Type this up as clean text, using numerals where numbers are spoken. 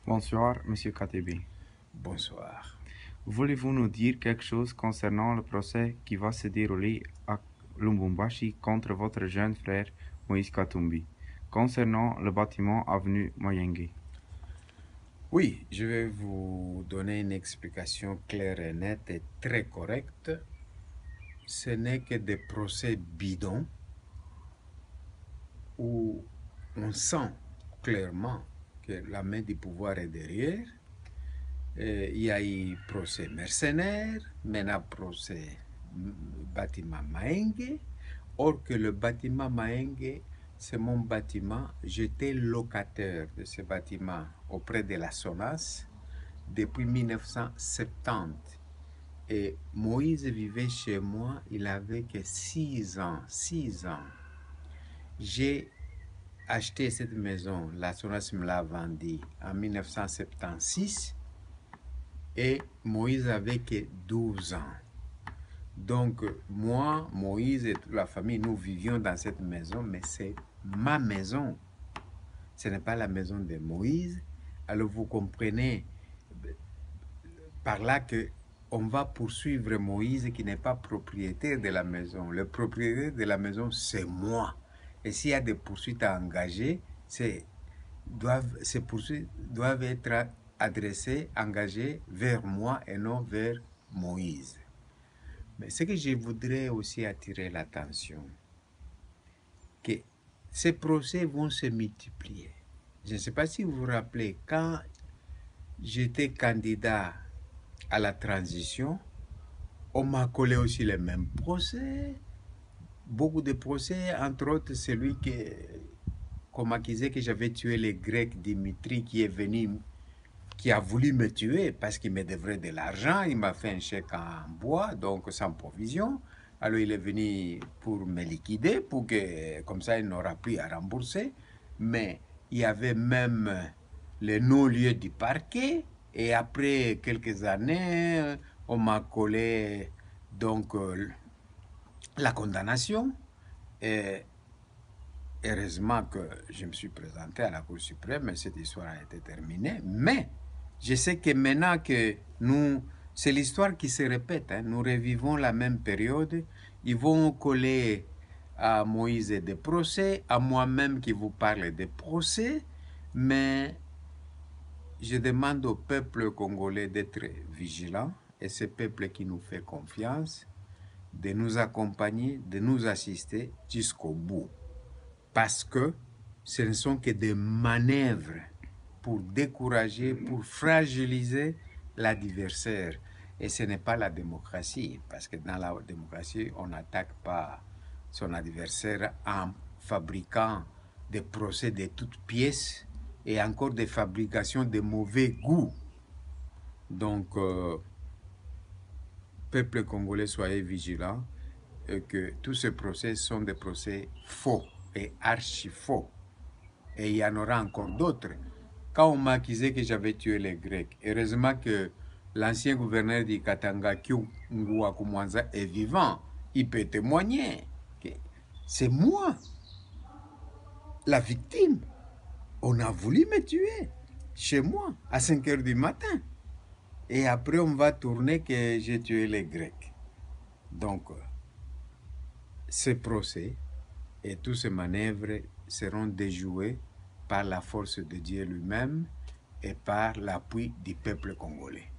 Bonsoir, Monsieur KTB. Bonsoir. Voulez-vous nous dire quelque chose concernant le procès qui va se dérouler à Lubumbashi contre votre jeune frère Moïse Katumbi, concernant le bâtiment avenue Mayenge? Oui, je vais vous donner une explication claire et nette et très correcte. Ce n'est que des procès bidons où on sent clairement que la main du pouvoir est derrière. Il y a eu procès mercenaire, maintenant procès bâtiment Mahenge. Or que le bâtiment Mahenge, c'est mon bâtiment. J'étais locataire de ce bâtiment auprès de la SONAS depuis 1970. Et Moïse vivait chez moi, il avait que 6 ans. 6 ans. J'ai acheté cette maison, la SONAS me l'a vendue en 1976 et Moïse avait que 12 ans. Donc, moi, Moïse et toute la famille, nous vivions dans cette maison, mais c'est ma maison. Ce n'est pas la maison de Moïse. Alors, vous comprenez par là que on va poursuivre Moïse qui n'est pas propriétaire de la maison. Le propriétaire de la maison, c'est moi. Et s'il y a des poursuites à engager, ces poursuites doivent être adressées, engagées vers moi et non vers Moïse. Mais ce que je voudrais aussi attirer l'attention, que ces procès vont se multiplier. Je ne sais pas si vous vous rappelez, quand j'étais candidat à la transition, on m'a collé aussi les mêmes procès, beaucoup de procès, entre autres celui qu'on m'accusait que j'avais tué les Grecs, Dimitri, qui est venu, qui a voulu me tuer parce qu'il me devrait de l'argent, il m'a fait un chèque en bois, donc sans provision. Alors il est venu pour me liquider, pour que, comme ça il n'aura plus à rembourser. Mais il y avait même le non-lieu du parquet. Et après quelques années, on m'a collé donc la condamnation. Et heureusement que je me suis présenté à la Cour suprême et cette histoire a été terminée. Mais je sais que maintenant que c'est l'histoire qui se répète, hein, nous revivons la même période. Ils vont coller à Moïse des procès, à moi-même qui vous parle des procès, mais je demande au peuple congolais d'être vigilant et ce peuple qui nous fait confiance, de nous accompagner, de nous assister jusqu'au bout. Parce que ce ne sont que des manœuvres pour décourager, pour fragiliser l'adversaire. Et ce n'est pas la démocratie, parce que dans la démocratie, on n'attaque pas son adversaire en fabriquant des procès de toutes pièces et encore des fabrications de mauvais goût. Donc, peuple congolais, soyez vigilants que tous ces procès sont des procès faux et archi faux. Et il y en aura encore d'autres. Quand on m'a accusé que j'avais tué les Grecs, heureusement que l'ancien gouverneur du Katanga, Kyungua Kumwanza, est vivant. Il peut témoigner que c'est moi, la victime. On a voulu me tuer chez moi à 5 heures du matin. Et après, on va tourner que j'ai tué les Grecs. Donc, ces procès et toutes ces manœuvres seront déjouées par la force de Dieu lui-même et par l'appui du peuple congolais.